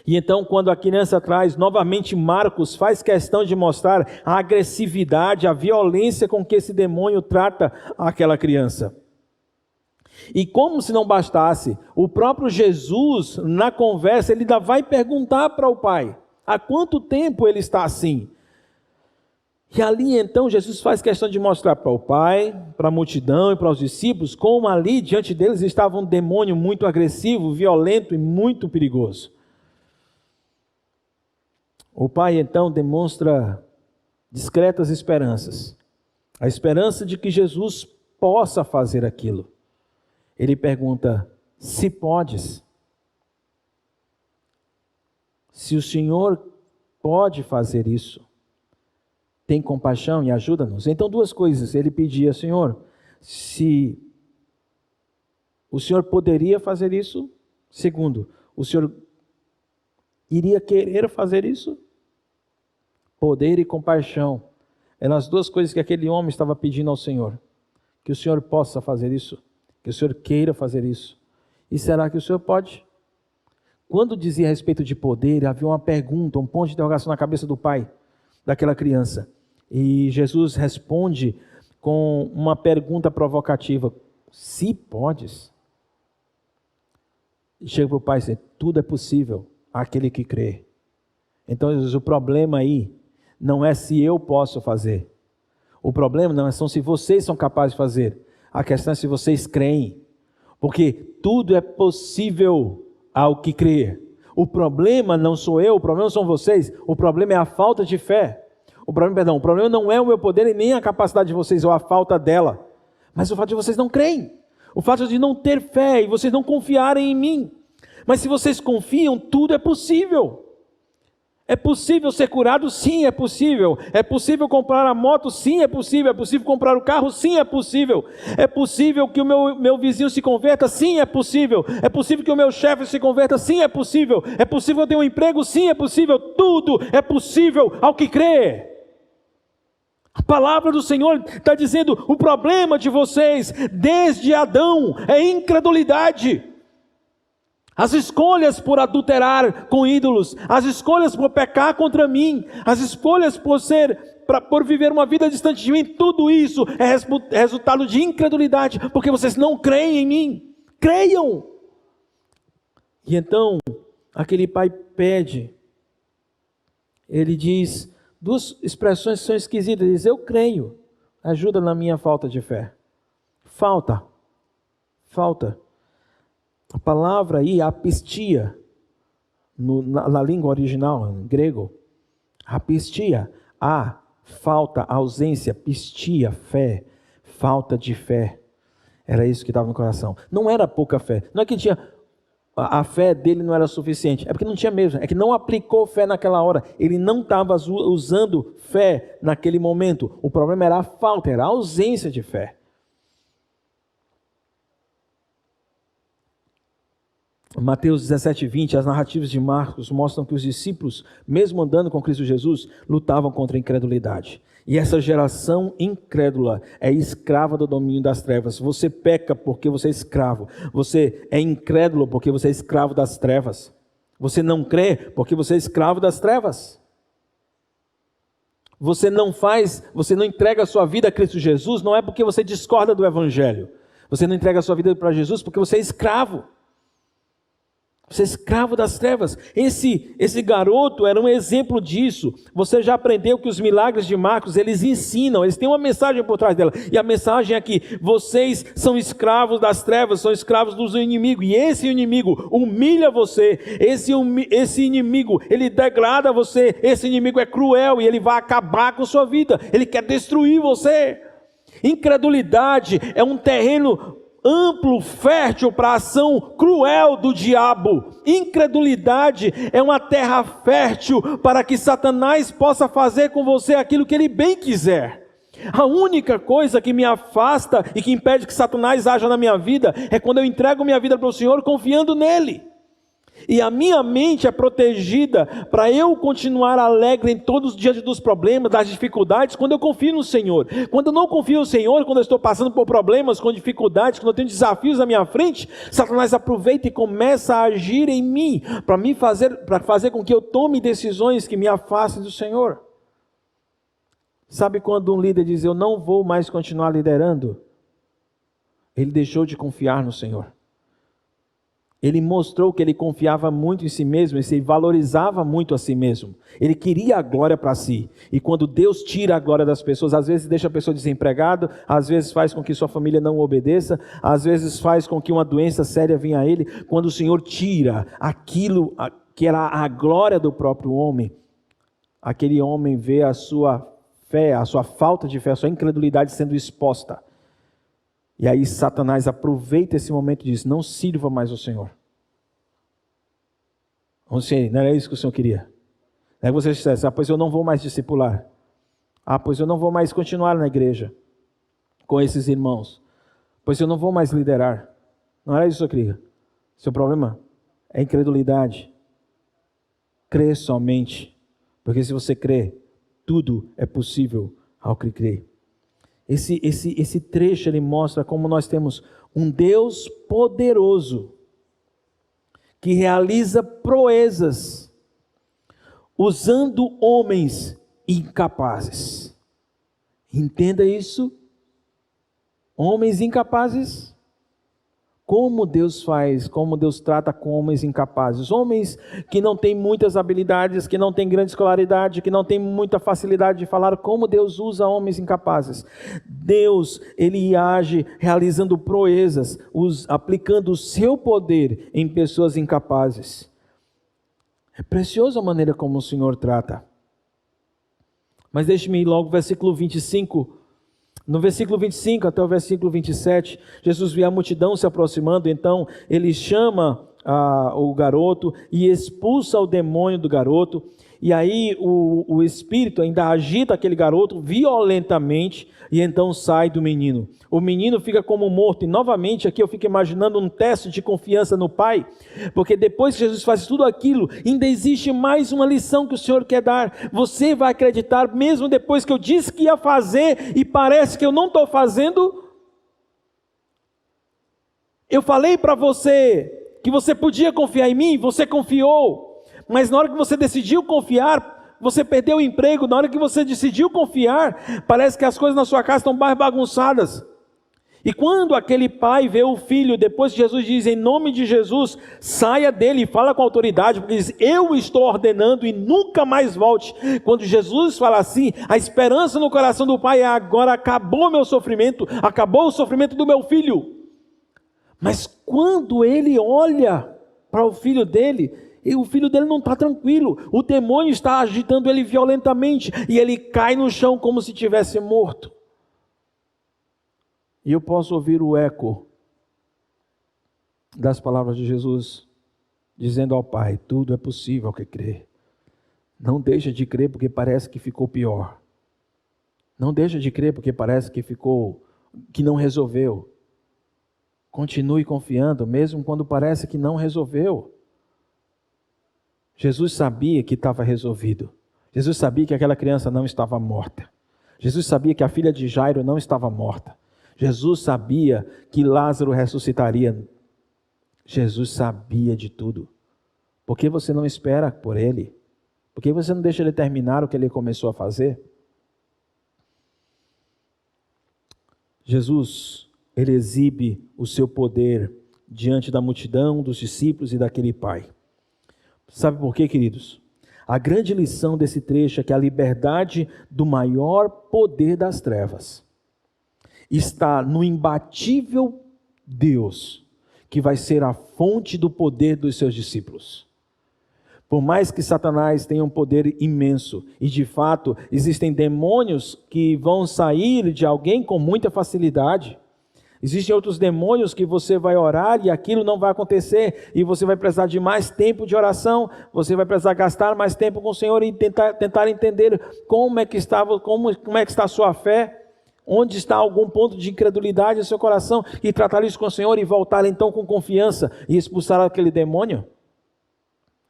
E então, quando a criança traz, novamente Marcos faz questão de mostrar a agressividade, a violência com que esse demônio trata aquela criança. E como se não bastasse, o próprio Jesus, na conversa, ele ainda vai perguntar para o pai, há quanto tempo ele está assim? E ali então Jesus faz questão de mostrar para o pai, para a multidão e para os discípulos, como ali diante deles estava um demônio muito agressivo, violento e muito perigoso. O pai então demonstra discretas esperanças, a esperança de que Jesus possa fazer aquilo. Ele pergunta, se podes, se o Senhor pode fazer isso, tem compaixão e ajuda-nos. Então duas coisas, ele pedia, Senhor, se o Senhor poderia fazer isso, segundo, o Senhor iria querer fazer isso, poder e compaixão, eram as duas coisas que aquele homem estava pedindo ao Senhor, que o Senhor possa fazer isso, que o Senhor queira fazer isso. E será que o Senhor pode? Quando dizia a respeito de poder, havia uma pergunta, um ponto de interrogação na cabeça do pai daquela criança. E Jesus responde com uma pergunta provocativa, se podes? E chega para o pai e diz, tudo é possível àquele que crê. Então o problema aí não é se eu posso fazer. O problema não é se vocês são capazes de fazer. A questão é se vocês creem, porque tudo é possível ao que crer. O problema não sou eu, o problema não são vocês, o problema é a falta de fé. O problema não é o meu poder e nem a capacidade de vocês ou a falta dela, mas o fato de vocês não creem, o fato de não ter fé e vocês não confiarem em mim. Mas se vocês confiam, tudo é possível. É possível ser curado? Sim, é possível. É possível comprar a moto? Sim, é possível. É possível comprar o carro? Sim, é possível. É possível que o meu vizinho se converta? Sim, é possível. É possível que o meu chefe se converta? Sim, é possível. É possível eu ter um emprego? Sim, é possível. Tudo é possível ao que crê. A palavra do Senhor está dizendo, o problema de vocês, desde Adão, é incredulidade. As escolhas por adulterar com ídolos, as escolhas por pecar contra mim, as escolhas por viver uma vida distante de mim, tudo isso é resultado de incredulidade, porque vocês não creem em mim. Creiam! E então, aquele pai pede, ele diz, Duas expressões que são esquisitas. Diz, eu creio, ajuda na minha falta de fé. Falta. A palavra aí, apistia, na língua original, em grego, apistia, falta, ausência, pistia, fé, falta de fé. Era isso que estava no coração. Não era pouca fé. Não é que a fé dele não era suficiente. É porque não tinha mesmo. É que não aplicou fé naquela hora. Ele não estava usando fé naquele momento. O problema era a falta, era a ausência de fé. Mateus 17:20, as narrativas de Marcos mostram que os discípulos, mesmo andando com Cristo Jesus, lutavam contra a incredulidade. E essa geração incrédula é escrava do domínio das trevas. Você peca porque você é escravo. Você é incrédulo porque você é escravo das trevas. Você não crê porque você é escravo das trevas. Você não entrega a sua vida a Cristo Jesus, não é porque você discorda do Evangelho. Você não entrega a sua vida para Jesus porque você é escravo. Você é escravo das trevas. Esse garoto era um exemplo disso. Você já aprendeu que os milagres de Marcos, eles ensinam, eles têm uma mensagem por trás dela. E a mensagem é que vocês são escravos das trevas, são escravos do inimigo. E esse inimigo humilha você. Esse inimigo, ele degrada você. Esse inimigo é cruel e ele vai acabar com a sua vida. Ele quer destruir você. Incredulidade é um terreno amplo, fértil para a ação cruel do diabo. Incredulidade é uma terra fértil para que Satanás possa fazer com você aquilo que ele bem quiser. A única coisa que me afasta e que impede que Satanás haja na minha vida é quando eu entrego minha vida para o Senhor confiando nele. E a minha mente é protegida para eu continuar alegre em todos os dias dos problemas, das dificuldades, quando eu confio no Senhor. Quando eu não confio no Senhor, quando eu estou passando por problemas, com dificuldades, quando eu tenho desafios na minha frente, Satanás aproveita e começa a agir em mim, para fazer com que eu tome decisões que me afastem do Senhor. Sabe quando um líder diz, eu não vou mais continuar liderando? Ele deixou de confiar no Senhor. Ele mostrou que ele confiava muito em si mesmo, ele valorizava muito a si mesmo. Ele queria a glória para si. E quando Deus tira a glória das pessoas, às vezes deixa a pessoa desempregada, às vezes faz com que sua família não obedeça, às vezes faz com que uma doença séria venha a ele. Quando o Senhor tira aquilo que era a glória do próprio homem, aquele homem vê a sua fé, a sua falta de fé, a sua incredulidade sendo exposta. E aí Satanás aproveita esse momento e diz, não sirva mais ao Senhor. Não era isso que o Senhor queria. Aí você dissesse, pois eu não vou mais discipular. Pois eu não vou mais continuar na igreja com esses irmãos. Pois eu não vou mais liderar. Não era isso que eu queria. Seu problema é incredulidade. Crê somente. Porque se você crê, tudo é possível ao que crê. Esse trecho ele mostra como nós temos um Deus poderoso que realiza proezas usando homens incapazes. Entenda isso. Homens incapazes. Como Deus faz, como Deus trata com homens incapazes. Homens que não têm muitas habilidades, que não têm grande escolaridade, que não têm muita facilidade de falar, como Deus usa homens incapazes. Deus, ele age realizando proezas, aplicando o seu poder em pessoas incapazes. É preciosa a maneira como o Senhor trata. Mas deixe-me ir logo, versículo 25. No versículo 25 até o versículo 27, Jesus vê a multidão se aproximando, então ele chama o garoto e expulsa o demônio do garoto. E aí o espírito ainda agita aquele garoto violentamente e então sai do menino. O menino fica como morto. E novamente aqui eu fico imaginando um teste de confiança no Pai, porque depois que Jesus faz tudo aquilo, ainda existe mais uma lição que o Senhor quer dar. Você vai acreditar mesmo depois que eu disse que ia fazer e parece que eu não estou fazendo? Eu falei para você que você podia confiar em mim, você confiou. Mas na hora que você decidiu confiar, você perdeu o emprego. Na hora que você decidiu confiar, parece que as coisas na sua casa estão mais bagunçadas. E quando aquele pai vê o filho, depois que Jesus diz, em nome de Jesus, saia dele e fala com autoridade, porque diz, eu estou ordenando e nunca mais volte. Quando Jesus fala assim, a esperança no coração do pai é, agora acabou o meu sofrimento, acabou o sofrimento do meu filho. Mas quando ele olha para o filho dele, e o filho dele não está tranquilo, o demônio está agitando ele violentamente, e ele cai no chão como se tivesse morto. E eu posso ouvir o eco das palavras de Jesus, dizendo ao Pai, tudo é possível que crê. Não deixa de crer porque parece que ficou pior. Não deixa de crer porque parece que não resolveu. Continue confiando, mesmo quando parece que não resolveu. Jesus sabia que estava resolvido. Jesus sabia que aquela criança não estava morta. Jesus sabia que a filha de Jairo não estava morta. Jesus sabia que Lázaro ressuscitaria. Jesus sabia de tudo. Por que você não espera por ele? Por que você não deixa ele terminar o que ele começou a fazer? Jesus, ele exibe o seu poder diante da multidão, dos discípulos e daquele pai. Sabe por quê, queridos? A grande lição desse trecho é que a liberdade do maior poder das trevas está no imbatível Deus, que vai ser a fonte do poder dos seus discípulos. Por mais que Satanás tenha um poder imenso, e de fato existem demônios que vão sair de alguém com muita facilidade, existem outros demônios que você vai orar e aquilo não vai acontecer, e você vai precisar de mais tempo de oração, você vai precisar gastar mais tempo com o Senhor e tentar entender como é que está a sua fé, onde está algum ponto de incredulidade no seu coração, e tratar isso com o Senhor e voltar então com confiança e expulsar aquele demônio.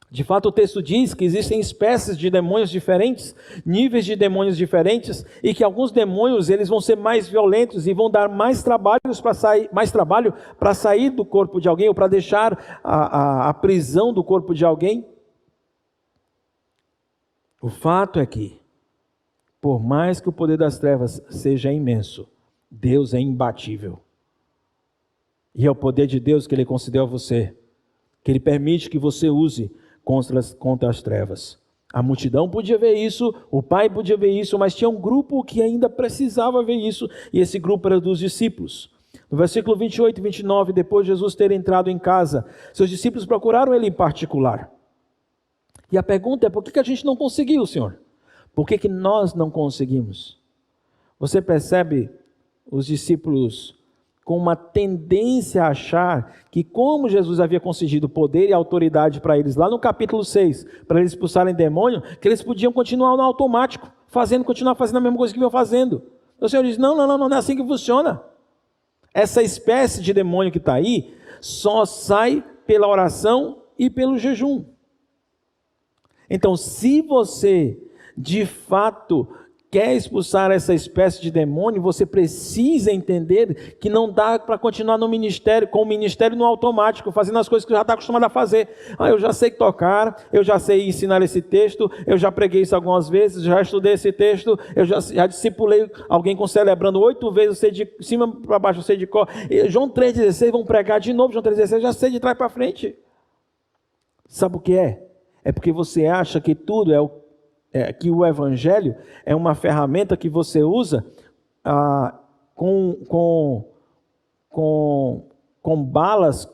De fato, o texto diz que existem espécies de demônios diferentes, níveis de demônios diferentes, e que alguns demônios eles vão ser mais violentos e vão dar mais trabalho para sair do corpo de alguém, ou para deixar a prisão do corpo de alguém. O fato é que, por mais que o poder das trevas seja imenso, Deus é imbatível. E é o poder de Deus que Ele concedeu a você, que Ele permite que você use contra as trevas. A multidão podia ver isso, o pai podia ver isso, mas tinha um grupo que ainda precisava ver isso, e esse grupo era dos discípulos. No versículo 28 e 29, depois de Jesus ter entrado em casa, seus discípulos procuraram Ele em particular. E a pergunta é, por que a gente não conseguiu, Senhor? Por que nós não conseguimos? Você percebe os discípulos com uma tendência a achar que, como Jesus havia concedido poder e autoridade para eles, lá no capítulo 6, para eles expulsarem demônio, que eles podiam continuar no automático, continuar fazendo a mesma coisa que vinham fazendo. O Senhor diz, não é assim que funciona. Essa espécie de demônio que está aí, só sai pela oração e pelo jejum. Então, se você de fato quer expulsar essa espécie de demônio, você precisa entender que não dá para continuar no ministério, com o ministério no automático, fazendo as coisas que já está acostumado a fazer. Eu já sei tocar, eu já sei ensinar esse texto, eu já preguei isso algumas vezes, já estudei esse texto, eu já discipulei alguém celebrando 8 vezes, eu sei de cima para baixo, eu sei de cor. João 3,16, vão pregar de novo, João 3,16, eu já sei de trás para frente. Sabe o que é? É porque você acha que tudo que o Evangelho é uma ferramenta que você usa com balas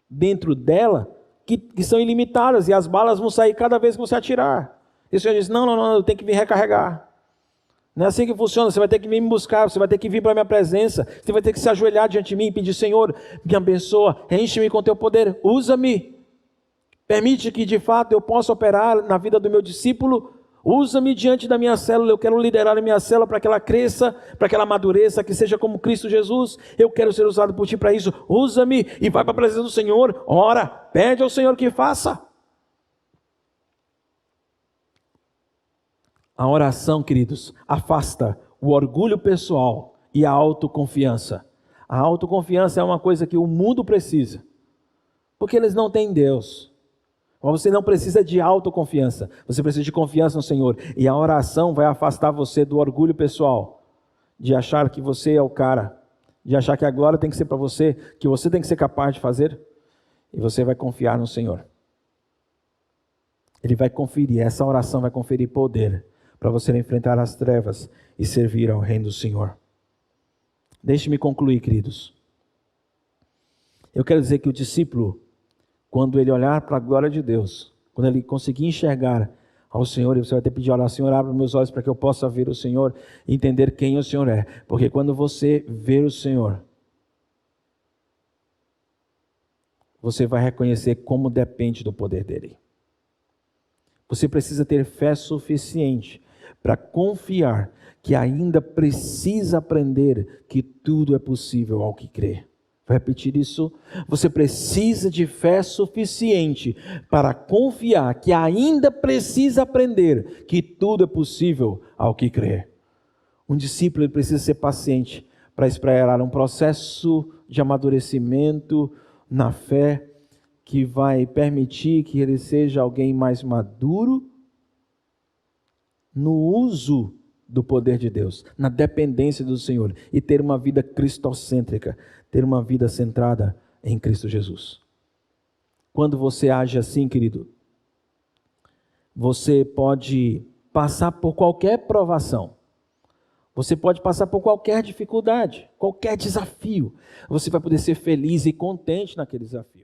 dentro dela que são ilimitadas, e as balas vão sair cada vez que você atirar. E o Senhor diz, não, eu tenho que vir recarregar. Não é assim que funciona, você vai ter que vir me buscar, você vai ter que vir para a minha presença, você vai ter que se ajoelhar diante de mim e pedir, Senhor, me abençoa, enche-me com teu poder, usa-me. Permite que de fato eu possa operar na vida do meu discípulo. Usa-me diante da minha célula. Eu quero liderar a minha célula para que ela cresça, para que ela amadureça, que seja como Cristo Jesus. Eu quero ser usado por ti para isso. Usa-me e vai para a presença do Senhor. Ora, pede ao Senhor que faça. A oração, queridos, afasta o orgulho pessoal e a autoconfiança. A autoconfiança é uma coisa que o mundo precisa, porque eles não têm Deus. Mas você não precisa de autoconfiança, você precisa de confiança no Senhor. E a oração vai afastar você do orgulho pessoal, de achar que você é o cara, de achar que a glória tem que ser para você, que você tem que ser capaz de fazer, e você vai confiar no Senhor. Ele vai conferir, essa oração vai conferir poder para você enfrentar as trevas e servir ao reino do Senhor. Deixe-me concluir, queridos. Eu quero dizer que o discípulo, quando ele olhar para a glória de Deus, quando ele conseguir enxergar ao Senhor, e você vai ter que pedir, olha, Senhor, abre meus olhos para que eu possa ver o Senhor e entender quem o Senhor é. Porque quando você ver o Senhor, você vai reconhecer como depende do poder dele. Você precisa ter fé suficiente para confiar que ainda precisa aprender que tudo é possível ao que crê. Vou repetir isso. Você precisa de fé suficiente para confiar que ainda precisa aprender que tudo é possível ao que crê. Um discípulo ele precisa ser paciente para esperar um processo de amadurecimento na fé que vai permitir que ele seja alguém mais maduro no uso do poder de Deus, na dependência do Senhor e ter uma vida cristocêntrica, ter uma vida centrada em Cristo Jesus. Quando você age assim, querido, você pode passar por qualquer provação, você pode passar por qualquer dificuldade, qualquer desafio, você vai poder ser feliz e contente naquele desafio.